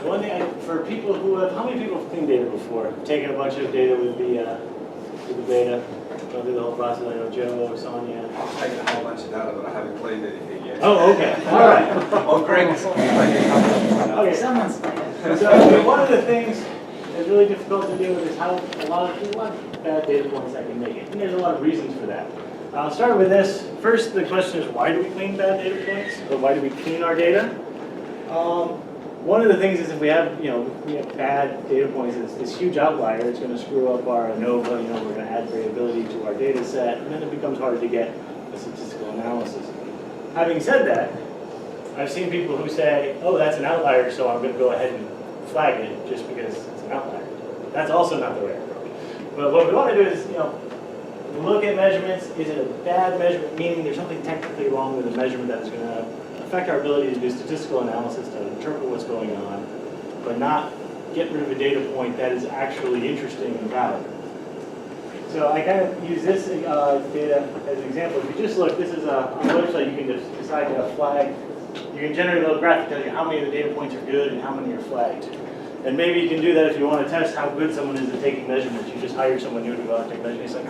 One thing, for people who have, how many people have cleaned data before? Taken a bunch of data with the beta, gone through the whole process. I know Joe, Sonia. I've taken a whole bunch of data, but I haven't cleaned anything yet. Oh, okay. All right. Oh, Greg's Okay. Someone's playing. So one of the things that's really difficult to deal with is how there's a lot of bad data points that can make it. And there's a lot of reasons for that. I'll start with this. First, the question is, why do we clean bad data points? Or why do we clean our data? One of the things is if we have, we have bad data points, it's this huge outlier, it's going to screw up our ANOVA, we're going to add variability to our data set, and then it becomes hard to get a statistical analysis. Having said that, I've seen people who say, oh, that's an outlier, so I'm going to go ahead and flag it just because it's an outlier. That's also not the right approach. But what we want to do is, look at measurements. Is it a bad measurement, meaning there's something technically wrong with the measurement that is going to affect our ability to do statistical analysis, to interpret what's going on, but not get rid of a data point that is actually interesting and valid. So I kind of use this data as an example. If you just look, this is on the website, you can just decide to flag. You can generate a little graph to tell you how many of the data points are good and how many are flagged. And maybe you can do that if you want to test how good someone is at taking measurements. You just hire someone new to go out and take measurements. He's like,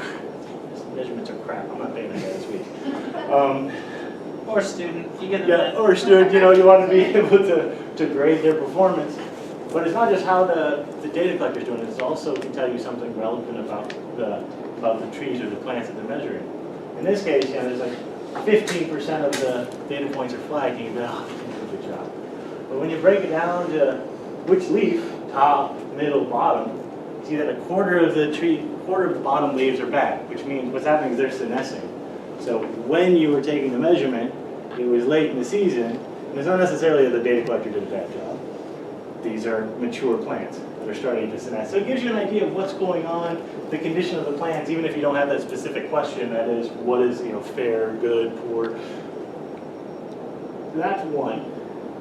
these measurements are crap. I'm not paying that guy this week. Or student. You get or student, you want to be able to grade their performance. But it's not just how the data collector is doing it. It's also can tell you something relevant about the trees or the plants that they're measuring. In this case, there's like 15% of the data points are flagged, and you go, oh, you did a good job. But when you break it down to which leaf, top, middle, bottom, you see that a quarter of the bottom leaves are bad, which means what's happening is they're senescing. So when you were taking the measurement, it was late in the season, and it's not necessarily that the data collector did a bad job. These are mature plants that are starting to senesce. So it gives you an idea of what's going on, the condition of the plants, even if you don't have that specific question, that is, what is fair, good, poor. So that's one.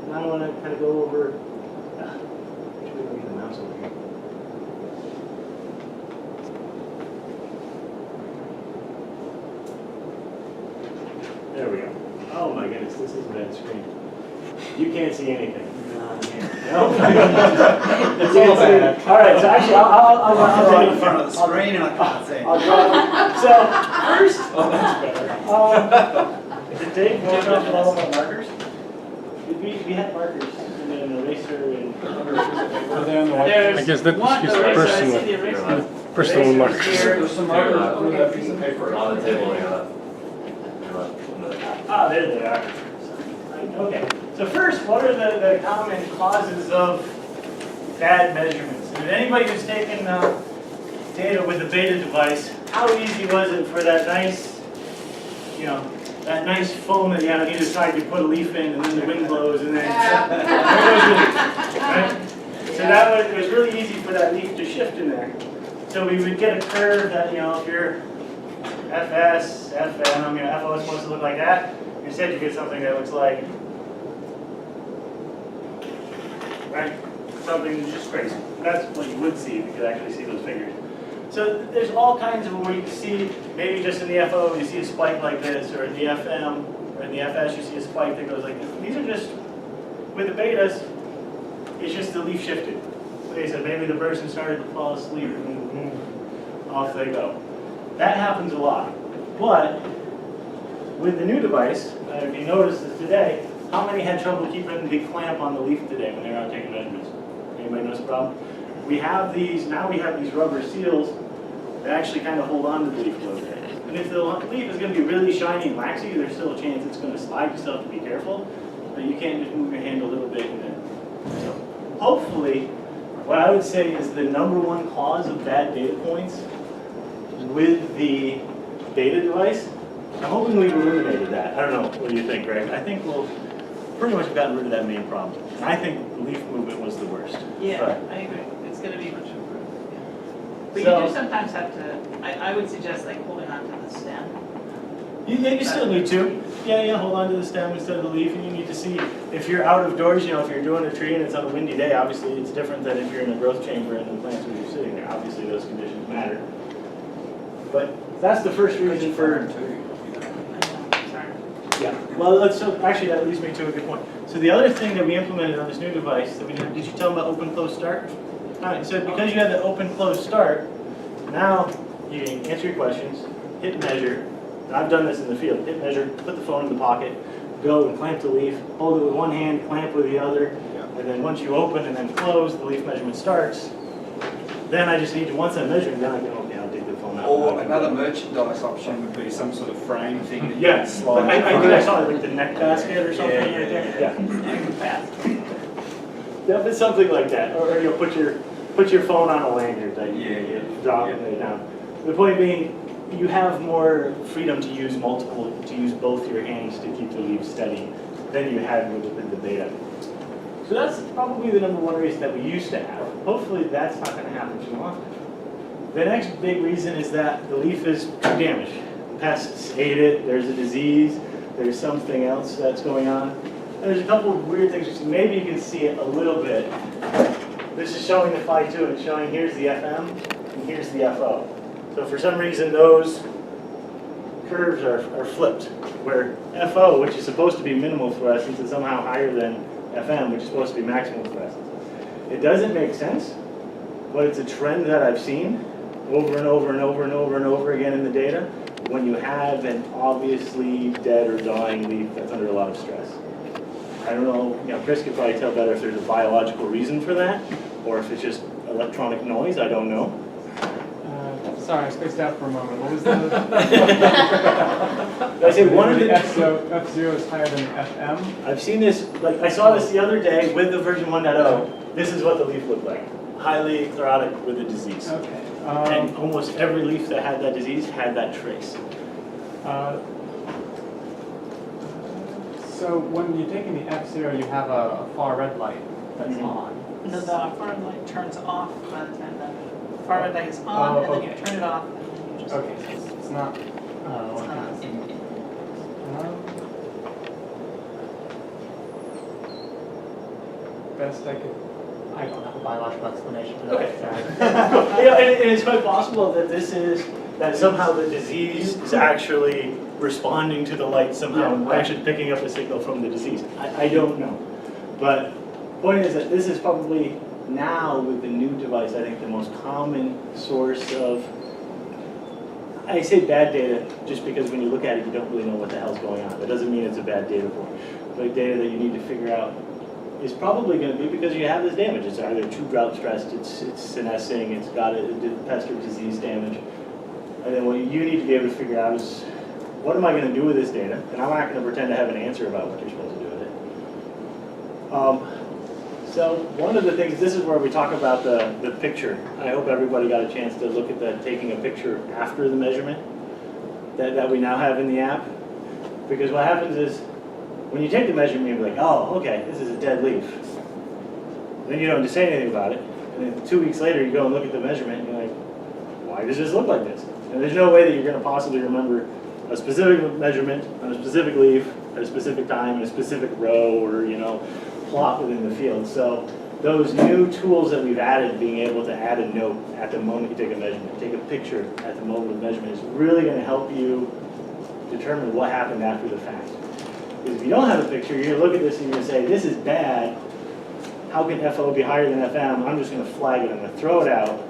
Now I want to kind of go over, which way do I get the mouse over here? There we go. Oh my goodness, this is a bad screen. You can't see anything. No? It's all bad. All right, so actually, I'll right take in front of the screen and I can't see. I'll draw. So first, Oh, that's better. to take one of all the markers. we had markers and then an eraser and. Are they on the white? There's I guess that's one just eraser. I personal. see the eraser. Personal markers. There's some markers on that piece of paper. On the table, yeah. Ah, there they are. Okay. So first, what are the common causes of bad measurements? And anybody who's taken data with the beta device, how easy was it for that nice, that nice foam that you had on either side, you put a leaf in and then the wind blows and then right? So it was really easy for that leaf to shift in there. So we would get a curve that, if you're FS, FM, FO is supposed to look like that. Instead, you get something that looks like, right? Something just crazy. That's what you would see if you could actually see those figures. So there's all kinds of where you can see, maybe just in the FO, you see a spike like this, or in the FM, or in the FS, you see a spike that goes like this. These are just, with the betas, it's just the leaf shifted. Like I said, maybe the person started to fall asleep, and off they go. That happens a lot. But with the new device, if you notice this today, how many had trouble keeping the clamp on the leaf today when they were out taking measurements? Anybody notice the problem? We have these rubber seals that actually kind of hold on to the leaf a little bit. And if the leaf is going to be really shiny and waxy, there's still a chance it's going to slide. You still have to be careful. But you can't just move your hand a little bit and then. So hopefully, what I would say is the #1 cause of bad data points with the beta device, I'm hoping we've eliminated that. I don't know, what do you think, Greg? I think we'll pretty much gotten rid of that main problem. And I think leaf movement was the worst. Yeah, But, I agree. It's going to be much improved. Yeah. But So- you do sometimes have to, I would suggest like holding on to the stem. you still need to. Yeah, hold on to the stem instead of the leaf, and you need to see if you're out of doors, if you're doing a tree and it's on a windy day, obviously it's different than if you're in a growth chamber and the plants are just sitting there. Obviously those conditions matter. But that's the first reason for, Sorry. Yeah, well, so actually that leads me to a good point. So the other thing that we implemented on this new device that we did you tell them about open close start? All right, so because you have the open close start, now you can answer your questions, hit measure. And I've done this in the field. Hit measure, put the phone in the pocket, go and clamp the leaf, hold it with one hand, clamp with the other, and then once you open and then close, the leaf measurement starts. Then I just need to, once I'm measuring, then I can, okay, I'll take the phone out. Or another merchandise option would be some sort of frame thing that you Yeah, can slide. I think I saw it, like the neck basket or something Yeah, right there. yeah. Yeah, but something like that, or you'll put your phone on a lanyard that you Yeah. drop it down. The point being, you have more freedom to use both your hands to keep the leaf steady than you had with the beta. So that's probably the number one reason that we used to have. Hopefully that's not going to happen too often. The next big reason is that the leaf is damaged. Pests ate it, there's a disease, there's something else that's going on. And there's a couple of weird things. Maybe you can see it a little bit. This is showing the Phi 2 and it's showing here's the FM and here's the FO. So for some reason those curves are flipped, where FO, which is supposed to be minimal fluorescence, is somehow higher than FM, which is supposed to be maximal fluorescence. It doesn't make sense, but it's a trend that I've seen over and over and over and over and over again in the data when you have an obviously dead or dying leaf that's under a lot of stress. I don't know, Chris could probably tell better if there's a biological reason for that, or if it's just electronic noise, I don't know. Sorry, I spaced out for a moment. What was the? I say one of the F0 is higher than FM. I've seen this, like I saw this the other day with the version 1.0. This is what the leaf looked like. Highly chlorotic with a disease. Okay. And almost every leaf that had that disease had that trace. So when you're taking the F0, you have a far red light that's on. No, the far red light turns off by the time the far red light is on, and then you okay. turn it off, and then you just. Okay, so it's not. It's not Best I could. I don't have a biological explanation for that. Okay. And it's quite possible that that somehow the disease is actually responding to the light somehow, and we're actually picking up a signal from the disease. I don't know. But the point is that this is probably now with the new device, I think the most common source of, I say bad data just because when you look at it, you don't really know what the hell's going on. That doesn't mean it's a bad data point. But data that you need to figure out is probably going to be because you have this damage. It's either too drought stressed, it's senescing, it's got a pest or disease damage. And then what you need to be able to figure out is, what am I going to do with this data? And I'm not going to pretend to have an answer about what you're supposed to do with it. So one of the things, this is where we talk about the picture. I hope everybody got a chance to look at taking a picture after the measurement that we now have in the app. Because what happens is, when you take the measurement, you're like, oh, okay, this is a dead leaf. Then you don't say anything about it. And then 2 weeks later, you go and look at the measurement, and you're like, why does this look like this? And there's no way that you're going to possibly remember a specific measurement on a specific leaf at a specific time in a specific row or, plot within the field. So those new tools that we've added, being able to add a note at the moment you take a measurement, take a picture at the moment of measurement, is really going to help you determine what happened after the fact. Because if you don't have a picture, you're going to look at this and you're going to say, this is bad. How can FO be higher than FM? I'm just going to flag it. I'm going to throw it out.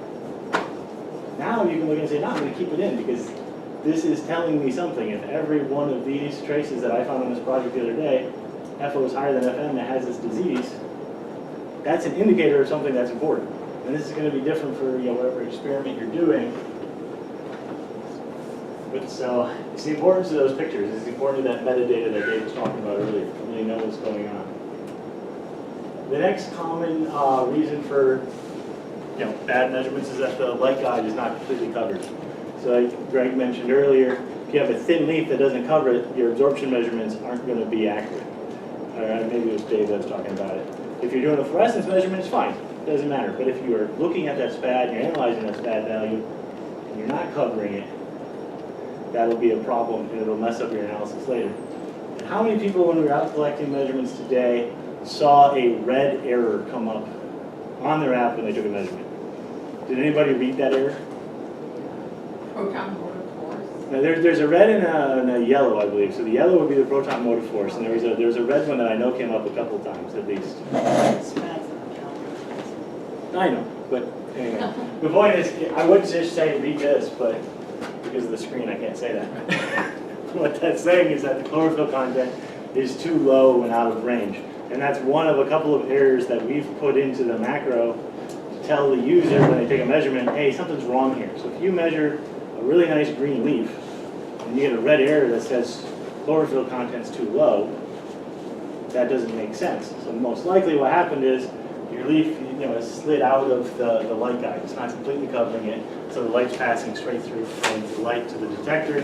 Now you can look and say, no, I'm going to keep it in because this is telling me something. If every one of these traces that I found on this project the other day, FO is higher than FM that has this disease, that's an indicator of something that's important. And this is going to be different for whatever experiment you're doing. But so it's the importance of those pictures. It's important to that metadata that Dave was talking about earlier, to really know what's going on. The next common reason for bad measurements is that the light guide is not completely covered. So like Greg mentioned earlier, if you have a thin leaf that doesn't cover it, your absorption measurements aren't going to be accurate. Maybe it was Dave that was talking about it. If you're doing a fluorescence measurement, it's fine. It doesn't matter. But if you are looking at that SPAD, you're analyzing that SPAD value, and you're not covering it, that'll be a problem, and it'll mess up your analysis later. And how many people, when we were out collecting measurements today, saw a red error come up on their app when they took a measurement? Did anybody read that error? Proton motor force. Now there's a red and a yellow, I believe. So the yellow would be the proton motive force, and there's a red one that I know came up a couple of times at least. I know, but anyway. The point is, I would just say read this, but because of the screen, I can't say that. What that's saying is that the chlorophyll content is too low and out of range. And that's one of a couple of errors that we've put into the macro to tell the user when they take a measurement, hey, something's wrong here. So if you measure a really nice green leaf and you get a red error that says chlorophyll content's too low, that doesn't make sense. So most likely what happened is your leaf is slid out of the light guide. It's not completely covering it, so the light's passing straight through from the light to the detector.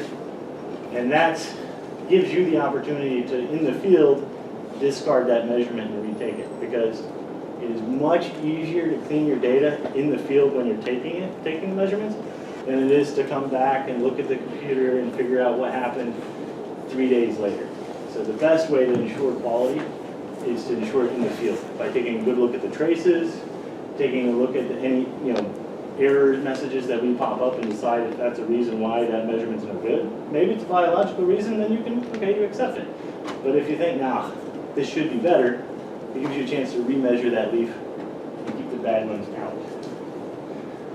And that gives you the opportunity to, in the field, discard that measurement and retake it, because it is much easier to clean your data in the field when you're taking the measurements, than it is to come back and look at the computer and figure out what happened 3 days later. So the best way to ensure quality is to ensure it in the field by taking a good look at the traces, taking a look at any error messages that we pop up and decide if that's a reason why that measurement's no good. Maybe it's a biological reason, then you accept it. But if you think, nah, this should be better, it gives you a chance to remeasure that leaf and keep the bad ones out.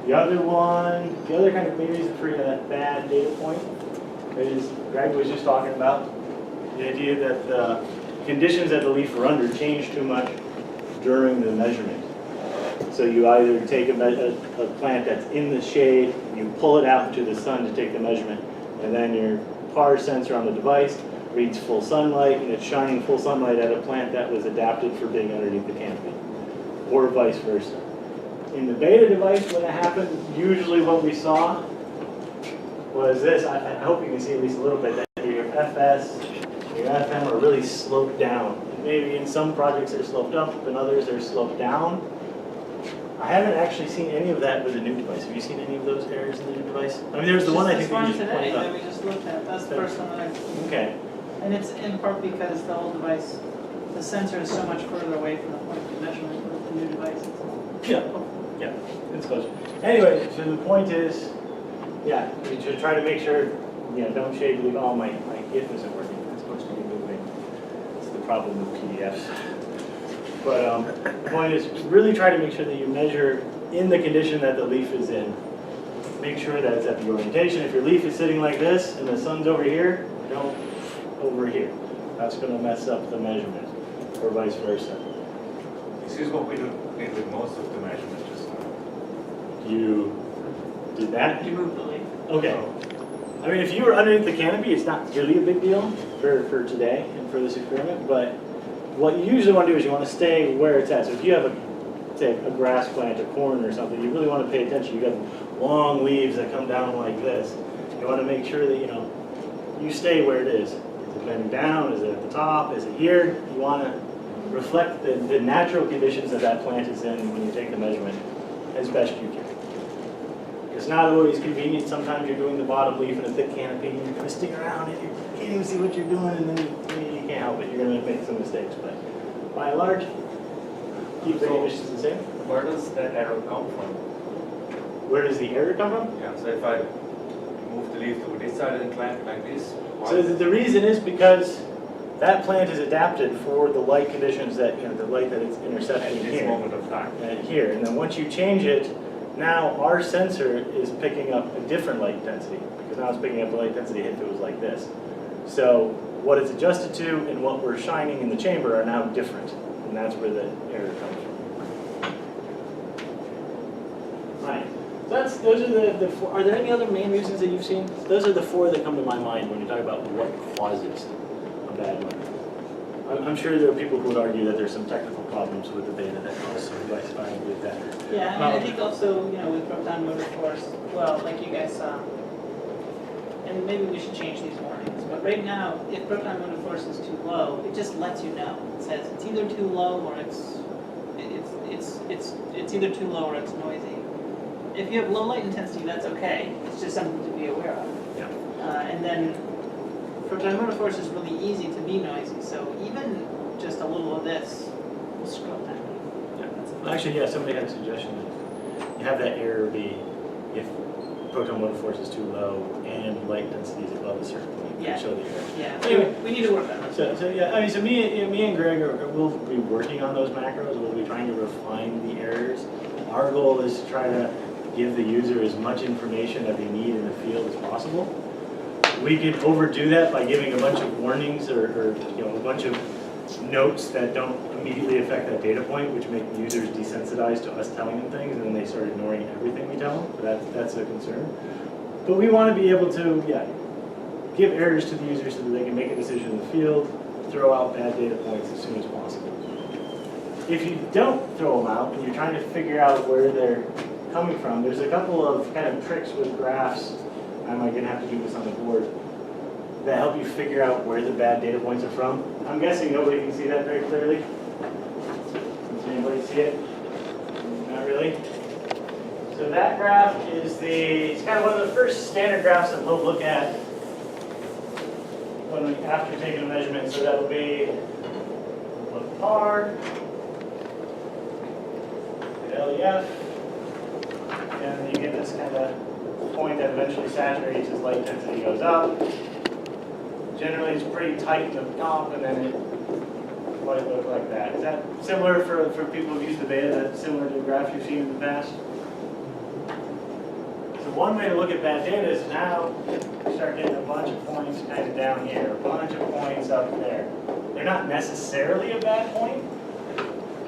The other kind of main reason for that bad data point is Greg was just talking about the idea that the conditions that the leaf are under change too much during the measurement. So you either take a plant that's in the shade, you pull it out into the sun to take the measurement, and then your PAR sensor on the device reads full sunlight, and it's shining full sunlight at a plant that was adapted for being underneath the canopy, or vice versa. In the beta device, when it happened, usually what we saw was this. I hope you can see at least a little bit, that your FS, your FM are really sloped down. Maybe in some projects they're sloped up, and others they're sloped down. I haven't actually seen any of that with the new device. Have you seen any of those errors in the new device? I mean, there's the one I think we you just today pointed that out. we just looked at. That's the first one that I've seen. Okay. And it's in part because the old device, the sensor is so much further away from the point of measurement with the new device. Yeah, it's close. Anyway, so the point is, yeah, you should try to make sure, don't shade the leaf. Oh, my GIF isn't working. It's supposed to be moving. It's the problem with PDFs. But the point is, really try to make sure that you measure in the condition that the leaf is in. Make sure that it's at the orientation. If your leaf is sitting like this and the sun's over here, don't over here. That's going to mess up the measurement, or vice versa. This is what we did with most of the measurements just now. You did that? You move the leaf. Okay. I mean, if you were underneath the canopy, it's not really a big deal for today and for this experiment, but what you usually want to do is you want to stay where it's at. So if you have say a grass plant or corn or something, you really want to pay attention. You got long leaves that come down like this. You want to make sure that you stay where it is. Is it bending down? Is it at the top? Is it here? You want to reflect the natural conditions that that plant is in when you take the measurement as best you can. It's not always convenient. Sometimes you're doing the bottom leaf in a thick canopy and you're twisting around and you can't even see what you're doing, and then you can't help it. You're going to make some mistakes, but by and large, keep the conditions the same. Where does that error come from? Where does the error come from? Yeah, so if I move the leaf to this side and clamp it like this, why? So the reason is because that plant is adapted for the light conditions that, the light that it's intercepting at this here. moment of time. And here, and then once you change it, now our sensor is picking up a different light intensity, because now it's picking up the light intensity if it was like this. So what it's adjusted to and what we're shining in the chamber are now different, and that's where the error comes from. Right. So those are the four. Are there any other main reasons that you've seen? Those are the four that come to my mind when you talk about what causes a bad one. I'm sure there are people who would argue that there's some technical problems with the beta that cause some device finding with that. Yeah, I think also, with proton motor force, well, like you guys saw, and maybe we should change these warnings, but right now, if proton motor force is too low, it just lets you know. It says it's either too low or it's either too low or it's noisy. If you have low light intensity, that's okay. It's just something to be aware of. Yeah. And then proton motor force is really easy to be noisy, so even just a little of this will screw up that. Yeah. Actually, yeah, somebody had a suggestion that you have that error be if proton motor force is too low and light density is above a certain point. Yeah. Show the error. Yeah, Anyway. we need to work on that. So yeah, I mean, so me and Greg will be working on those macros. We'll be trying to refine the errors. Our goal is to try to give the user as much information that they need in the field as possible. We can overdo that by giving a bunch of warnings or you know, a bunch of notes that don't immediately affect that data point, which make users desensitized to us telling them things, and then they start ignoring everything we tell them. So that's a concern. But we want to be able to, yeah, give errors to the user so that they can make a decision in the field, throw out bad data points as soon as possible. If you don't throw them out and you're trying to figure out where they're coming from, there's a couple of kind of tricks with graphs. I'm going to have to do this on the board that help you figure out where the bad data points are from. I'm guessing nobody can see that very clearly. Does anybody see it? Not really? So that graph is it's kind of one of the first standard graphs that we'll look at after taking a measurement. So that will be the par, the LEF, and you get this kind of point that eventually saturates as light density goes up. Generally, it's pretty tight in the top, and then it might look like that. Is that similar for people who've used the beta? That's similar to the graph you've seen in the past? So one way to look at bad data is now you start getting a bunch of points kind of down here, a bunch of points up there. They're not necessarily a bad point,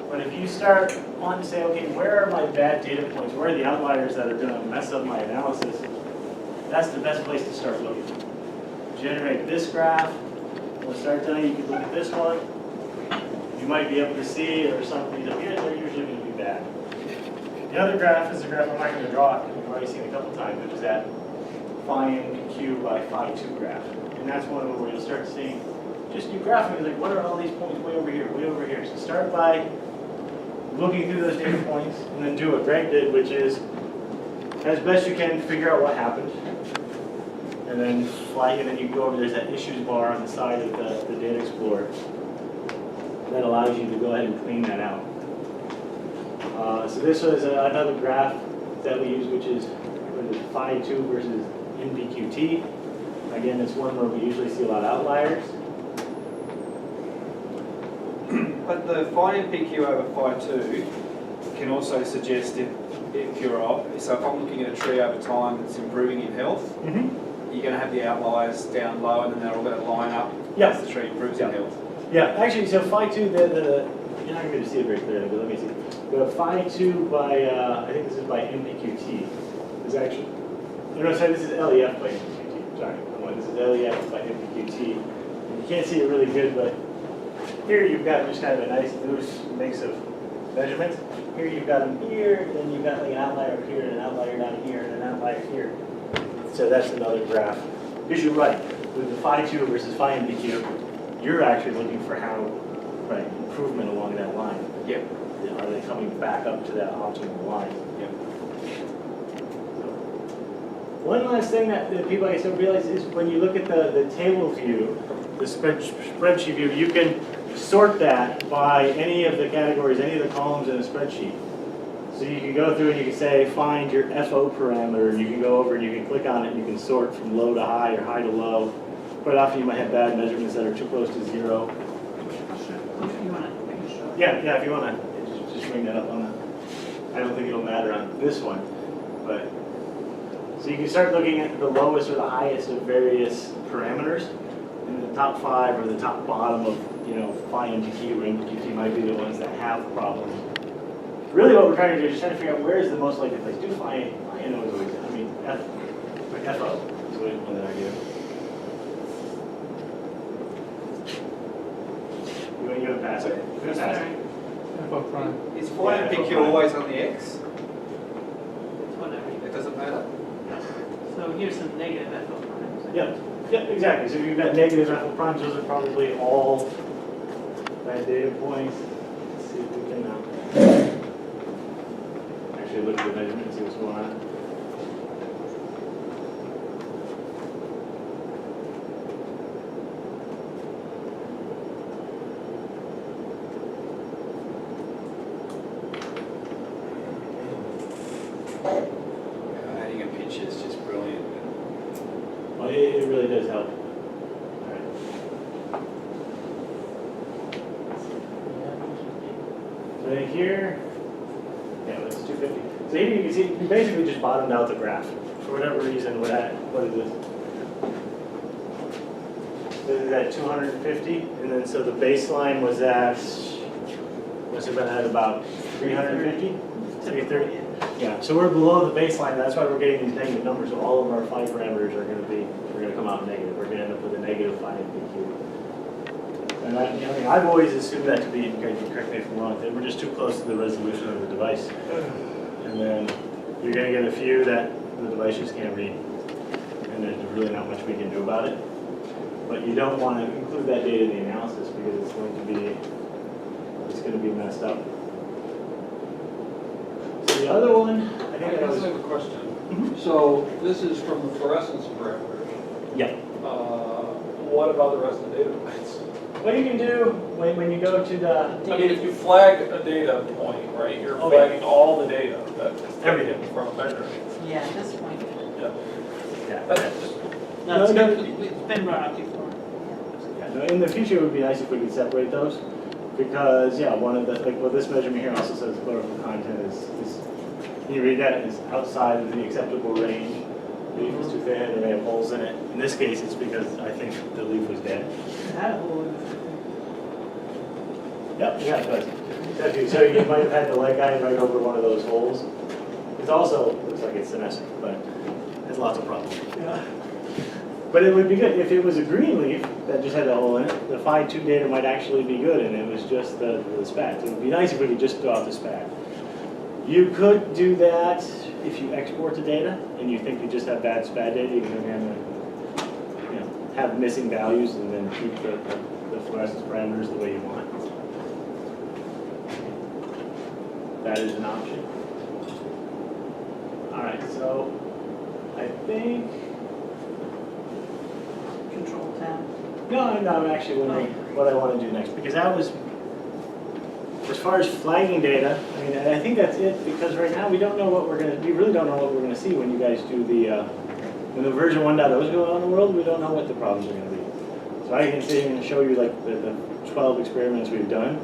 but if you start wanting to say, okay, where are my bad data points? Where are the outliers that are going to mess up my analysis? That's the best place to start looking. Generate this graph. We'll start telling you, you can look at this one. You might be able to see there's some of these up here, they're usually going to be bad. The other graph is a graph I'm not going to draw. You've already seen a couple times, which is that phi n q by phi 2 graph. And that's one of them where you'll start seeing, just you graphing, like, what are all these points way over here, way over here? So start by looking through those data points, and then do what Greg did, which is, as best you can, figure out what happened. And then flag, and then you go over, there's that issues bar on the side of the Data Explorer that allows you to go ahead and clean that out. So this was another graph that we use, which is phi 2 versus NBQT. Again, it's one where we usually see a lot of outliers. But the phi NPQ over phi 2 can also suggest if you're off. So if I'm looking at a tree over time that's improving in health, you're going to have the outliers down low, and then they're all going to line up as the tree improves in health. Yeah, actually, so phi 2, you're not going to see it very clearly, but let me see. The phi 2 by, I think this is by MPQT, is actually, no, sorry, this is LEF by MPQT. Sorry, this is LEF by MPQT. You can't see it really good, but here you've got just kind of a nice loose mix of measurements. Here you've got them here, then you've got like an outlier up here, and an outlier down here, and an outlier here. So that's another graph. Because you're right, with the phi 2 versus phi NPQ, you're actually looking for how, right, improvement along that line. Yep. Are they coming back up to that optimal line? Yep. So, one last thing that people I don't realize is when you look at the table view, the spreadsheet view, you can sort that by any of the categories, any of the columns in a spreadsheet. So you can go through and you can say, find your FO parameter, and you can go over and you can click on it and you can sort from low to high or high to low. Quite often you might have bad measurements that are too close to 0. Yeah, if you want to just bring that up on the, I don't think it'll matter on this one, but, so you can start looking at the lowest or the highest of various parameters, and the top 5 or the top bottom of, phi NPQ or NPQT might be the ones that have problems. Really what we're trying to do is just trying to figure out where is the most likely place. Do phi N is always, FO is always one that I do. You want to pass it? You want to pass it? FO prime. Is phi NPQ always on the X? It's whatever. It doesn't matter? So here's some negative FO primes. Yeah, exactly. So if you've got negative FO primes, those are probably all bad data points. Let's see if we can actually look at the measurement and see what's going on. Adding a picture is just 250. So here you can see, we basically just bottomed out the graph. For whatever reason, what is this? This is at 250, and then so the baseline was at, must have been at about 350? 330? Yeah, so we're below the baseline, that's why we're getting these negative numbers. So all of our phi parameters are going to be, we're going to come out negative. We're going to end up with a negative phi in PQ. And I've always assumed that to be, you guys can correct me if I'm wrong, that we're just too close to the resolution of the device. And then you're going to get a few that the device just can't read. And there's really not much we can do about it. But you don't want to include that data in the analysis because it's going to be messed up. So the other one, I think that was. I have a question. Mhm. So this is from the fluorescence parameters. Yeah. What about the rest of the data points? What you can do when you go to the. I mean, if you flag a data point, right, you're Oh, yeah. flagging all the data that's Everything. taken from a measure. Yeah, at this point. Yeah. Yeah. That's just, No, it's No, good. It's been brought up before. Yeah, no, in the future, it would be nice if we could separate those, because, yeah, one of the, like, well, this measurement here also says chlorophyll content is, can you read that, is outside of the acceptable range. The leaf is too thin, it may have holes in it. In this case, it's because I think the leaf was dead. It had a whole. Yep, yeah, it does. Exactly. So you might have had the light guide right over one of those holes. It also looks like it's senescent, but has lots of problems. But it would be good if it was a green leaf that just had a hole in it. The Phi 2 data might actually be good, and it was just the spat. So it would be nice if we could just go out the spat. You could do that if you export the data and you think you just have bad spat data. You can have missing values and then keep the fluorescence parameters the way you want. That is an option. All right, so I think. Control tab. No, I'm actually wondering what I want to do next, because that was, as far as flagging data, I mean, I think that's it, because right now we don't know what we really don't know what we're gonna see when you guys do when the version 1.0 is going on in the world, we don't know what the problems are gonna be. So I can sit here and show you like the 12 experiments we've done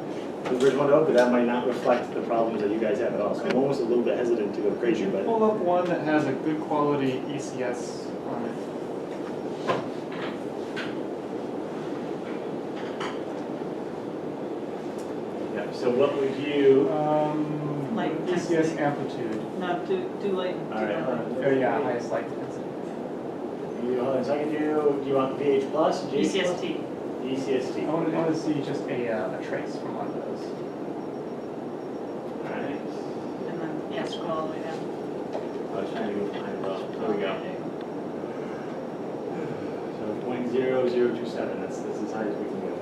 with version 1.0, but that might not reflect the problems that you guys have at all. So I'm almost a little bit hesitant to go Could crazy, you but. pull up one that has a good quality ECS on it? Yeah, so what would you, Light ECS intensity. amplitude. No, do light. all right, Oh yeah, highest light intensity. hold on a second, do you want VH plus, GH plus? ECST. ECST. I want to see just a trace from one of those. All right. And then, yeah, scroll all the way down. I was trying to go behind well. There we go. Okay. So 0.0027, that's as high as we can go.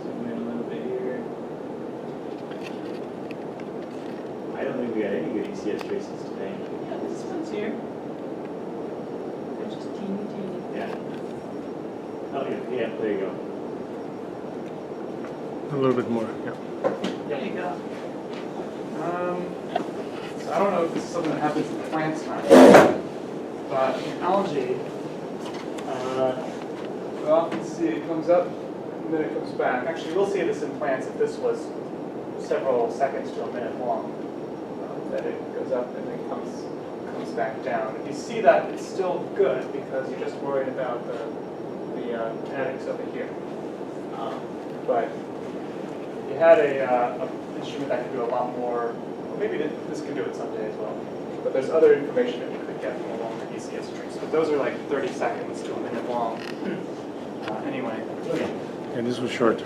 Zoom in a little bit here. I don't think we got any good ECS traces today. Yeah, this one's here. They're just teeny, teeny. Yeah. Oh, yeah, there you go. A little bit more, yeah. There you go. So I don't know if this is something that happens in plants or not, but in algae, we often see it comes up and then it comes back. Actually, we'll see this in plants if this was several seconds to a minute long. That it goes up and then comes back down. If you see that, it's still good because you're just worried about the kinetics over here. But if you had a instrument that could do a lot more, well, maybe this could do it someday as well. But there's other information that you could get from a longer ECS trace. But those are like 30 seconds to a minute long. Anyway. And this was shorter.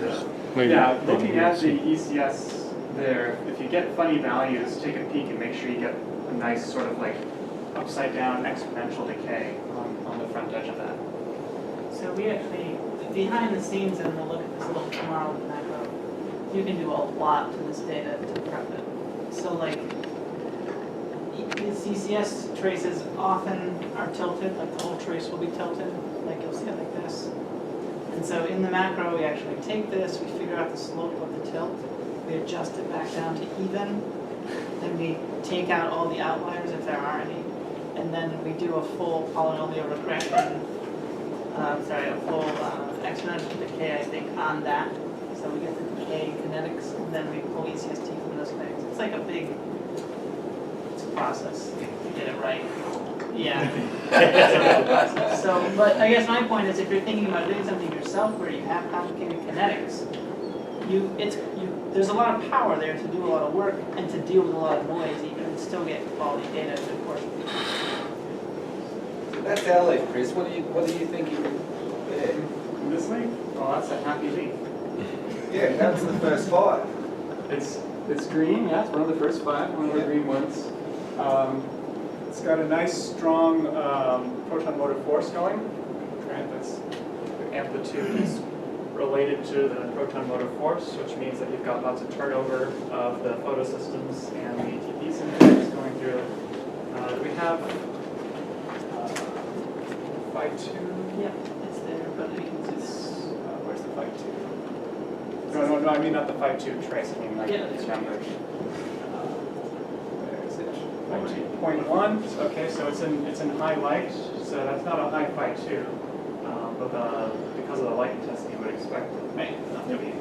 Maybe. Yeah, looking at the ECS there, if you get funny values, take a peek and make sure you get a nice sort of like upside down exponential decay on the front edge of that. So we actually, behind the scenes, and we'll look at this a little tomorrow with macro, you can do a lot to this data to prep it. So like, these CCS traces often are tilted, like the whole trace will be tilted, like you'll see it like this. And so in the macro, we actually take this, we figure out the slope of the tilt, we adjust it back down to even, then we take out all the outliers if there are any, and then we do a full polynomial regression, a full exponential decay, I think, on that. So we get the decay kinetics, and then we pull ECST from those kinetics. It's like a big, it's a process to get it right. Yeah. It's a real process. So, but I guess my point is, if you're thinking about doing something yourself where you have complicated kinetics, there's a lot of power there to do a lot of work and to deal with a lot of noise even and still get quality data, of course. So that's our leaf, Chris. What do you think you can there? This leaf? Oh, that's a happy leaf. Yeah, that's the first 5. It's green, yeah, it's one of the first 5, one of the green ones. It's got a nice, strong proton motive force going. Right, that's the amplitude is related to the proton motive force, which means that you've got lots of turnover of the photosystems and the ATP synthetics going through. We have phi2. Yeah, it's there, but we can see this. Where's the phi2? No, I mean not the phi2 trace. I mean like these numbers. Where is it? 0.1. Okay, so it's in high light. So that's not a high phi2, but because of the light intensity, you would expect it not to be.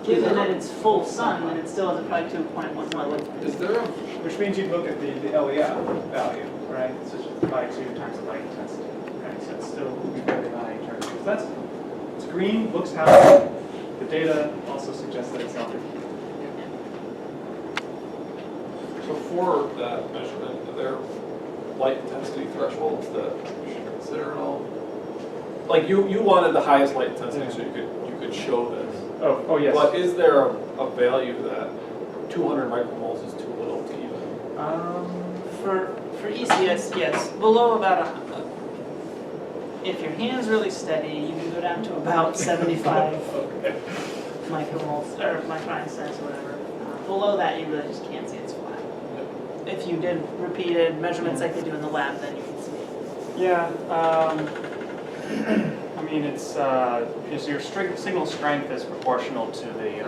Given that it's full sun, then it still has a probably 2.1 level. Is there a, Which means you'd look at the LEF value, right? So it's just phi2 times the light intensity, right? So it's still very high in terms of, so it's green, looks healthy. The data also suggests that it's healthy. so for that measurement, are there light intensity thresholds that you should consider at all? Like you wanted the highest light intensity so you could show this. Oh yes. But is there a value that 200 micromoles is too little to even? For ECS, yes, below about if your hand's really steady, you can go down to about 75 micromoles, or microinstants or whatever. Below that, you really just can't see it's flat. If you did repeated measurements like they do in the lab, then you can see it. Yeah. I mean, it's your signal strength is proportional to the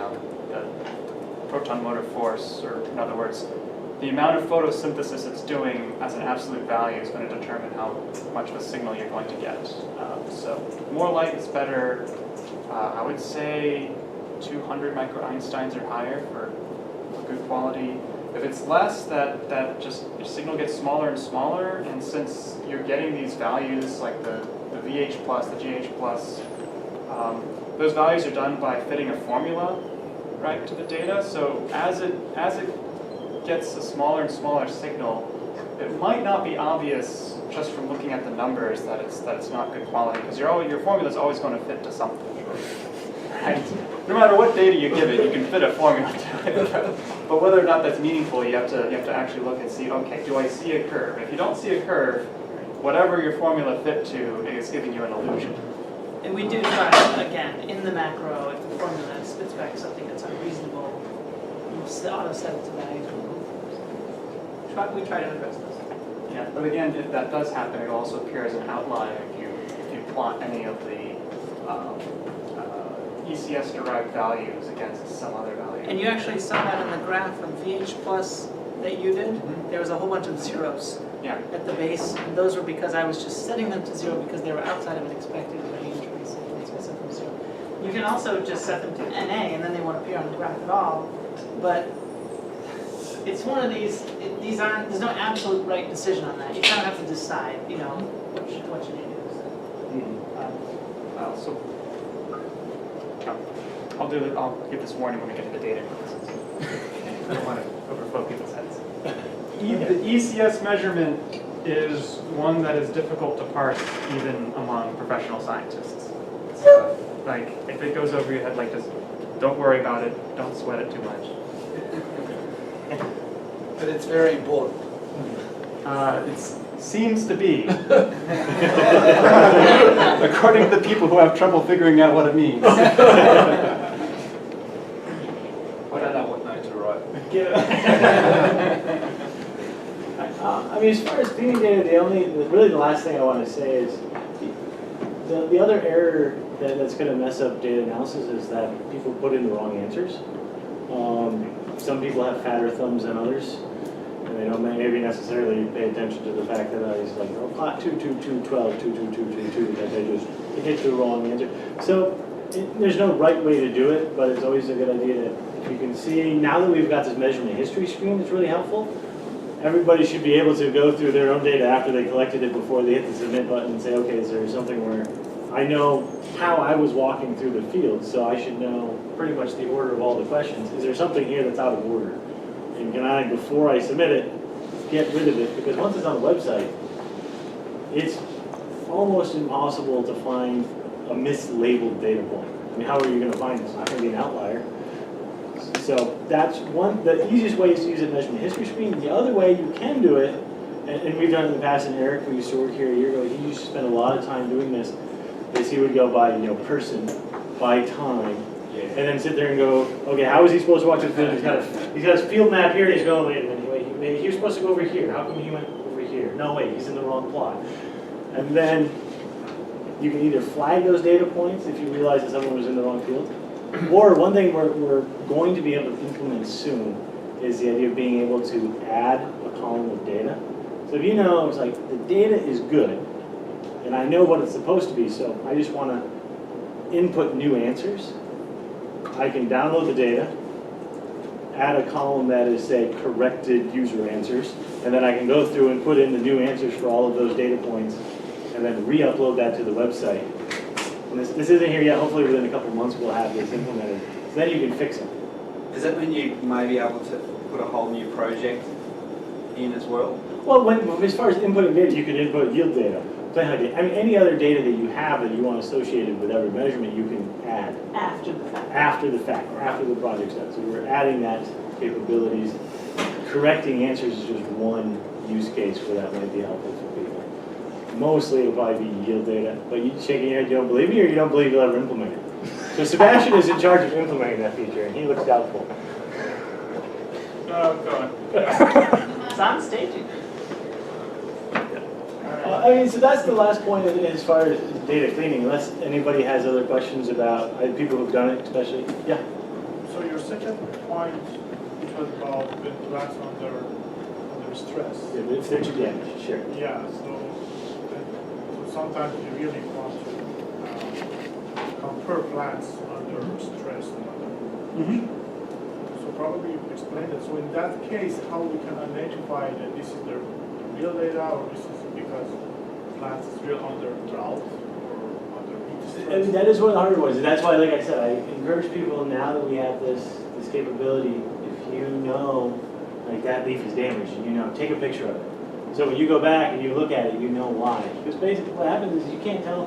proton motive force, or in other words, the amount of photosynthesis it's doing as an absolute value is going to determine how much of a signal you're going to get. So more light is better. I would say 200 microeinsteins or higher for good quality. If it's less, that just your signal gets smaller and smaller, and since you're getting these values like the VH plus, the GH plus, those values are done by fitting a formula right to the data. So as it gets a smaller and smaller signal, it might not be obvious just from looking at the numbers that it's not good quality, because your formula is always going to fit to something. Right? No matter what data you give it, you can fit a formula to it. But whether or not that's meaningful, you have to actually look and see, okay, do I see a curve? If you don't see a curve, whatever your formula fit to is giving you an illusion. And we do try, again, in the macro, if the formula spits back something that's unreasonable, we'll auto set it to values. We try to address this. Yeah, but again, if that does happen, it also appear as an outlier if you plot any of the ECS-derived values against some other value. And you actually saw that in the graph from VH plus that you did. There was a whole bunch of zeros Yeah. at the base, and those were because I was just setting them to 0 because they were outside of an expected range, basically. So I set them to 0. You can also just set them to NA, and then they won't appear on the graph at all. But it's one of these aren't, there's no absolute right decision on that. You kind of have to decide, what should you do. I'll give this warning when we get to the data analysis. I don't want to overflow people's heads. The ECS measurement is one that is difficult to parse even among professional scientists. So, if it goes over your head like this, don't worry about it. Don't sweat it too much. But it's very important. It seems to be. According to the people who have trouble figuring out what it means. I don't know what night to write. I mean, as far as cleaning data, really the last thing I want to say is the other error that's going to mess up data analysis is that people put in the wrong answers. Some people have fatter thumbs than others, and they don't maybe necessarily pay attention to the fact that it's plot 2, 2, 2, 12, 2, 2, 2, 2, 2, that they just hit the wrong answer. So there's no right way to do it, but it's always a good idea to, if you can see, now that we've got this measurement history screen, it's really helpful. Everybody should be able to go through their own data after they collected it before they hit the submit button and say, okay, is there something where I know how I was walking through the field, so I should know pretty much the order of all the questions. Is there something here that's out of order? And can I, before I submit it, get rid of it? Because once it's on the website, it's almost impossible to find a mislabeled data point. I mean, how are you going to find it? It's not going to be an outlier. So that's one, the easiest way is to use a measurement history screen. The other way you can do it, and we've done it in the past, and Eric, who used to work here a year ago, he used to spend a lot of time doing this, is he would go by, person, by time, and then sit there and go, okay, how is he supposed to walk through the field? He's got his field map here, and he's going, wait a minute, he was supposed to go over here. How come he went over here? No, wait, he's in the wrong plot. And then you can either flag those data points if you realize that someone was in the wrong field, or one thing we're going to be able to implement soon is the idea of being able to add a column of data. So if you know, it's like, the data is good, and I know what it's supposed to be, so I just want to input new answers. I can download the data, add a column that is, say, corrected user answers, and then I can go through and put in the new answers for all of those data points, and then re-upload that to the website. And this isn't here yet. Hopefully within a couple of months we'll have this implemented. So then you can fix it. Does that mean you may be able to put a whole new project in as well? Well, as far as inputting data, you can input yield data. I mean, any other data that you have that you want associated with every measurement, you can add. After the fact. After the fact, after the project's done. So we're adding that capabilities. Correcting answers is just one use case where that might be helpful for people. Mostly it'll probably be yield data, but you shaking your head, you don't believe me, or you don't believe you'll ever implement it? So Sebastian is in charge of implementing that feature, and he looks doubtful. Oh, God. It's on staging. I mean, so that's the last point as far as data cleaning, unless anybody has other questions about people who've done it, especially. Yeah. So your second point, which was about when plants under stress. Yeah, if they're too damaged, sure. Yeah, so sometimes you really want to compare plants under stress and under. So probably you explain it. So in that case, how we can identify that this is the real data or this is because plants is real under drought or under heat stress? I mean, that is one of the harder ones, and that's why, like I said, I encourage people now that we have this capability, if you know, like that leaf is damaged, and you know, take a picture of it. So when you go back and you look at it, you know why. Because basically what happens is you can't tell,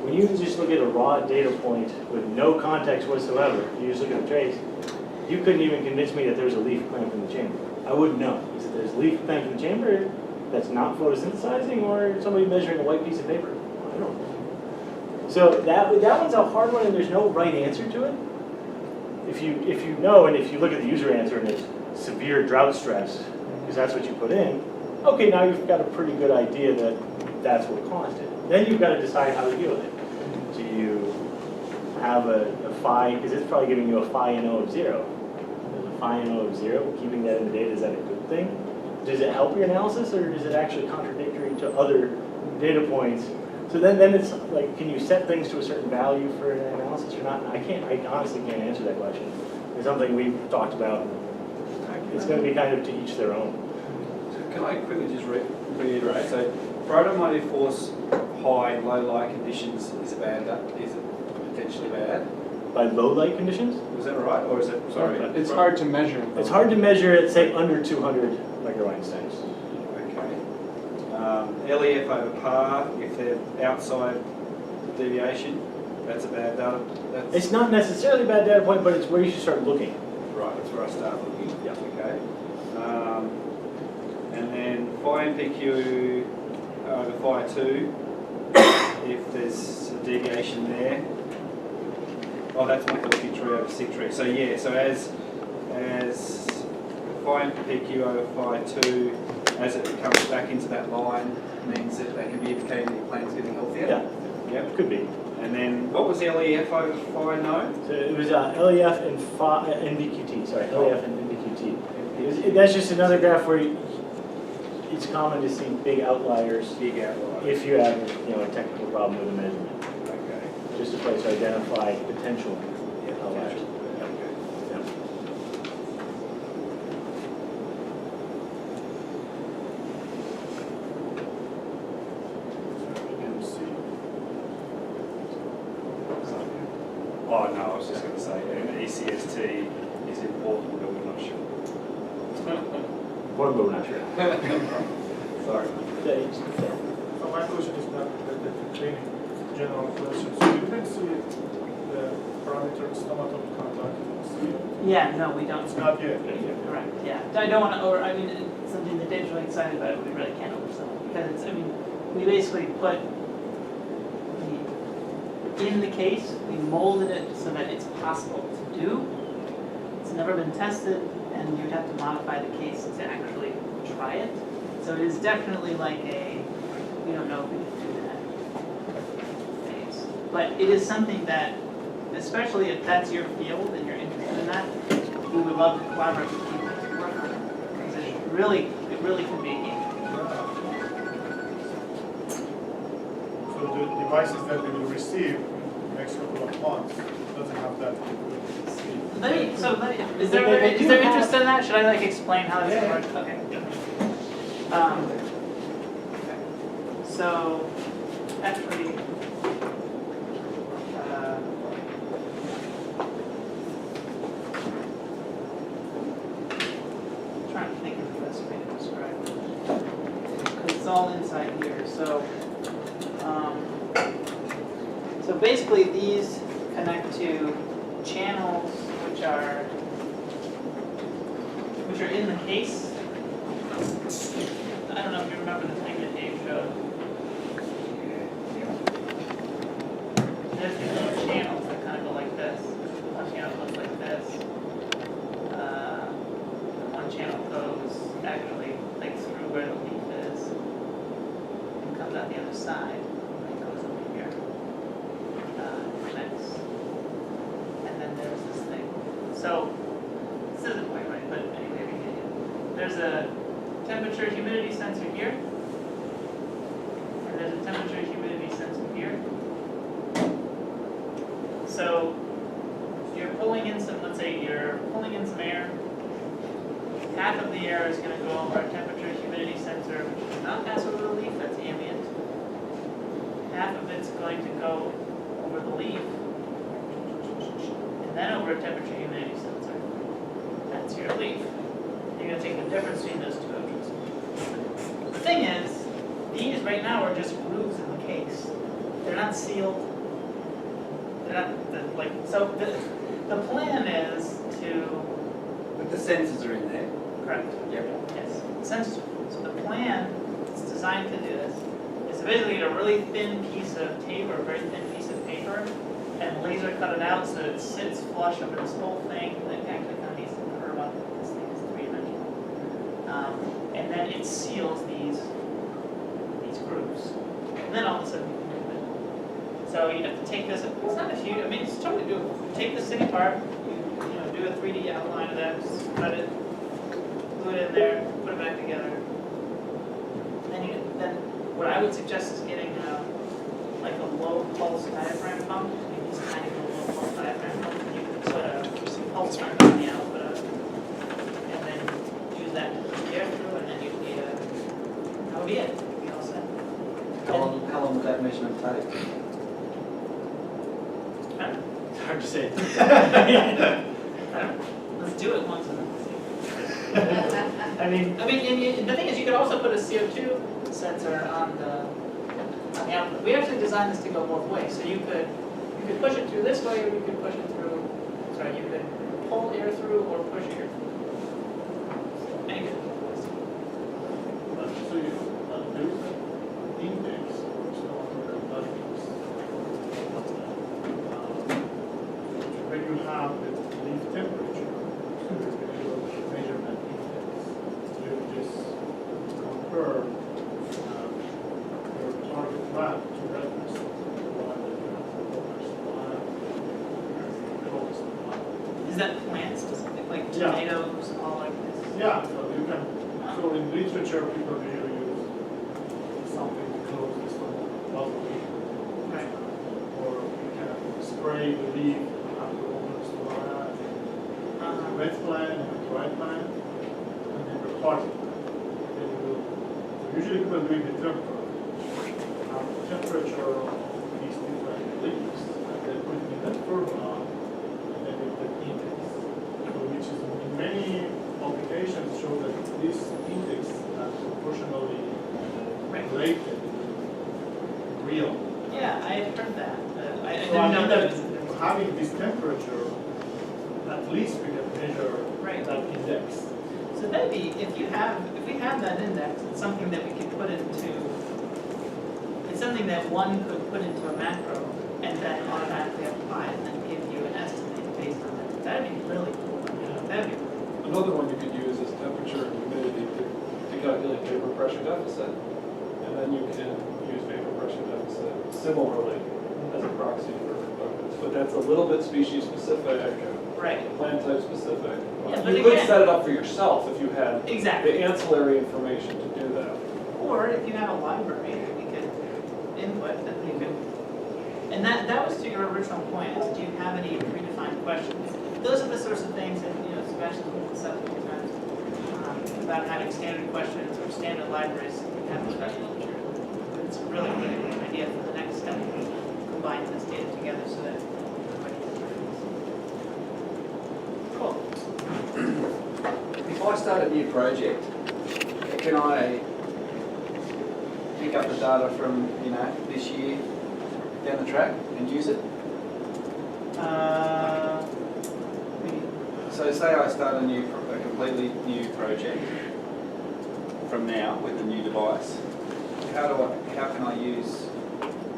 when you just look at a raw data point with no context whatsoever, you just look at a trace, you couldn't even convince me that there's a leaf clamped in the chamber. I wouldn't know. You said there's a leaf clamped in the chamber that's not photosynthesizing, or somebody measuring a white piece of paper. I don't know. So that one's a hard one, and there's no right answer to it. If you know, and if you look at the user answer and it's severe drought stress, because that's what you put in, okay, now you've got a pretty good idea that that's what caused it. Then you've got to decide how to deal with it. Do you have a phi, because it's probably giving you a phi and O of 0. There's a phi and O of 0, keeping that in the data, is that a good thing? Does it help your analysis, or is it actually contradictory to other data points? So then it's like, can you set things to a certain value for an analysis or not? I honestly can't answer that question. It's something we've talked about. It's going to be kind of to each their own. Can I quickly just reiterate? So, photomotive force high, low light conditions is potentially bad. By low light conditions? Was that right, or is it? Sorry, It's hard to measure. It's hard to measure at, say, under 200 microeinsteins. Okay. LEF over par, if they're outside deviation, that's a bad data. It's not necessarily a bad data point, but it's where you should start looking. Right, that's where I start looking. Yeah. Okay. And then phi NPQ over phi 2, if there's a deviation there. Oh, that's not looking tree over sig tree. So yeah, so as phi NPQ over phi 2, as it comes back into that line, means that they can be indicating that your plant's getting healthier. Yeah. Yep. Could be. And then what was LEF over phi no? So it was LEF and NBQT. Sorry, LEF and NBQT. That's just another graph where it's common to see big outliers. Big outlier. If you have, a technical problem with a measurement. Okay. just a place to identify potential Yeah, outliers. okay. Yep. Oh, no, I was just going to say, an ECST is important, but we're not sure. Important, but we're not sure. Sorry. So my question is not related to cleaning, general question. So you didn't see the parameter stomatome contact? Yeah, no, we don't. It's not yet. Correct, yeah. I don't want to I mean, it's something that Dave's really excited about, we really can't oversell it. Because it's, I mean, we basically put in the case, we molded it so that it's possible to do. It's never been tested, and you'd have to modify the case to actually try it. So it is definitely like we don't know if we can do that phase. But it is something that, especially if that's your field and you're interested in that, we would love to collaborate with people to work on it. Because it really can be a game. So the devices that we will receive in the next couple of months doesn't have that capability. Is there interest in that? Should I like explain how this Yeah. works? Okay. So, actually, I'm trying to think of the best way to describe it. Because it's all inside here. So basically these connect to channels which are in the case. I don't know if you remember the thing that Dave showed. There's these little channels that kind of go like this. One channel goes like this. One channel goes actually like through where the leaf is and comes out the other side. And it goes over here. Connects. And then there's this thing. So this isn't quite right, but anyway, we get it. There's a temperature humidity sensor here. And there's a temperature humidity sensor here. So you're pulling in some, let's say you're pulling in some air. Half of the air is going to go over a temperature humidity sensor, which does not pass over the leaf, that's ambient. Half of it's going to go over the leaf, and then over a temperature humidity sensor. That's your leaf. You're going to take the difference between those two outputs. The thing is, these right now are just grooves in the case. They're not sealed. They're not, like, so the plan is to... But the sensors are in there. Correct. Yep. Yes. Sensors. So the plan is designed to do this is to basically get a really thin piece of tape or a very thin piece of paper and laser cut it out so that it sits flush over this whole thing. That actually kind of needs to curve up. This thing is three-dimensional. And then it seals these grooves. And then all of a sudden you can move it. So you have to take this. It's not a huge. I mean, it's totally doable. Take this thing apart. You know, do a 3D outline of that. Just cut it. Glue it in there, put it back together. Then what I would suggest is getting like a low pulse diaphragm pump. Maybe this tiny little low pulse diaphragm pump. And you can put a pulse current on the output of it. And then use that to push the air through, and then you'd be that would be it. You'd be all set. How long would that measurement take? It's hard to say. Let's do it once and then see. I mean, And the thing is, you could also put a CO2 sensor on the output. We actually designed this to go both ways. So you could push it through this way, or you could push it through. Sorry, you could pull air through or push air through. Any good. So you, there is an index for stomatome conductance. When you have the leaf temperature, so you can do a measurement index. You just compare your target plant to reference plant that you have proposed plant, closest plant. Is that plant specific, like Yeah. tomatoes, all like this? Yeah, so you can, so in literature, people usually use something close to some puzzle, Right. or you can may believe after openness to red line and white line, and then report it. Then you will, usually people do it with temperature. Temperature of these different leaves, and then put it in that formula, and then with the index. So which is in many applications show that this index are proportionally related to real. Yeah, I had heard that. I So didn't know that. having this temperature, at least we can measure Right. that index. So that'd be, if we have that index, it's something that we could put into, it's something that one could put into a macro and then automatically apply and then give you an estimate based on that. That'd be really cool. That'd be really cool. Another one you could use is temperature and humidity to calculate vapor pressure deficit. And then you can use vapor pressure deficit similarly as a proxy for abundance. But that's a little bit species specific, Right, plant type specific. Yeah, but You could again- set it up for yourself if you had exactly. the ancillary information to do that. Or if you have a library that we could input, that you could, and that was to your original point, is do you have any predefined questions? Those are the sorts of things that, Sebastian's brought this up a few times, about having standard questions or standard libraries, you have a special feature. It's a really good idea for the next step, combining this data together so that everybody can. Cool. If I start a new project, can I pick up the data from, this year down the track and use it? So say I start a completely new project from now with a new device. How can I use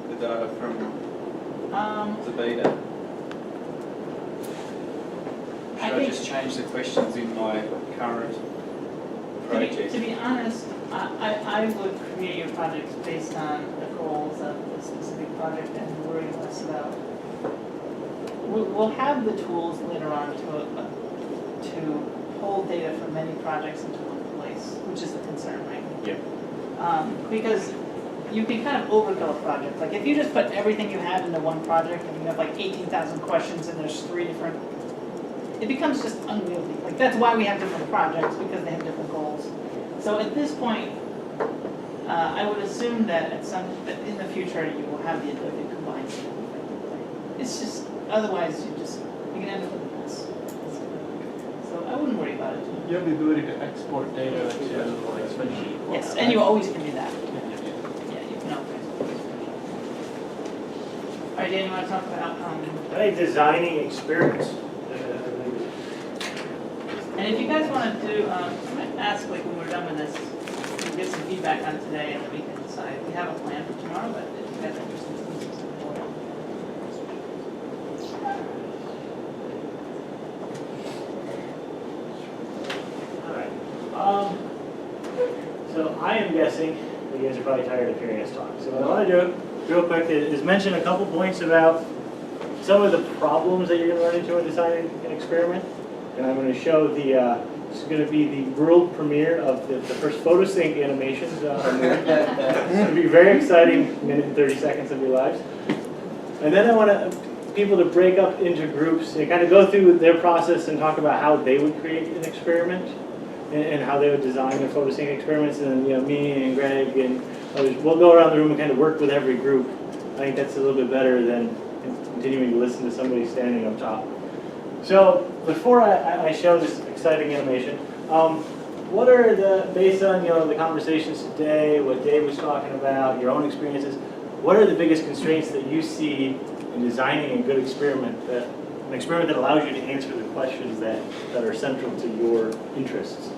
the data from the beta? I Should I think- just change the questions in my current To project? be honest, I would create your projects based on the goals of the specific project and worry less about. We'll have the tools later on to pull data from many projects into one place, which is the concern, right? Yeah. Because you can kind of overkill a project. Like if you just put everything you have into one project and you have like 18,000 questions and there's 3 different, it becomes just unwieldy. Like that's why we have different projects, because they have different goals. So at this point, I would assume that that in the future you will have the ability to combine them. It's just, otherwise you can end up with a mess. So I wouldn't worry about it. You have the ability to export data to like spreadsheet. Yes, and you always can do that. Yeah, you can always. All right, Dan, you want to talk about, Designing experiments. and if you guys want to do, I might ask like when we're done with this, we can get some feedback on today and then we can decide. We have a plan for tomorrow, but if you guys are interested in this, it's important. All right. So I am guessing you guys are probably tired of hearing us talk. So what I want to do real quick is mention a couple points about some of the problems that you're going to run into in designing an experiment. And I'm going to show this is going to be the world premiere of the first photosync animations. It's going to be very exciting minute and 30 seconds of your lives. And then I want people to break up into groups and kind of go through their process and talk about how they would create an experiment and how they would design their photosync experiments. And me and Greg and others, we'll go around the room and kind of work with every group. I think that's a little bit better than continuing to listen to somebody standing up top. So before I show this exciting animation, what are based on the conversations today, what Dave was talking about, your own experiences, what are the biggest constraints that you see in designing a good experiment, an experiment that allows you to answer the questions that are central to your interests?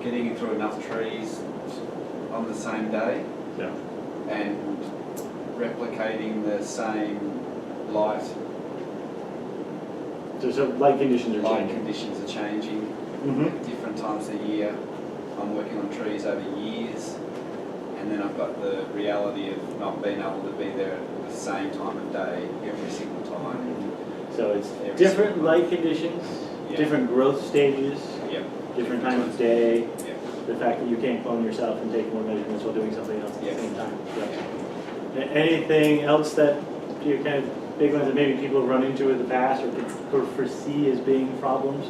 Getting through enough trees on the same day Yeah. and replicating the same light. So light conditions are Light changing. conditions are changing Mm-hmm. at different times of the year. I'm working on trees over years, and then I've got the reality of not being able to be there at the same time of day every single time. So it's Every different single light conditions, Yeah. different growth stages, Yep. different time of day, Yep. the fact that you can't clone yourself and take more measurements while doing something else at Yeah. the same time. Yeah. Anything else that you kind of big ones that maybe people have run into in the past or foresee as being problems?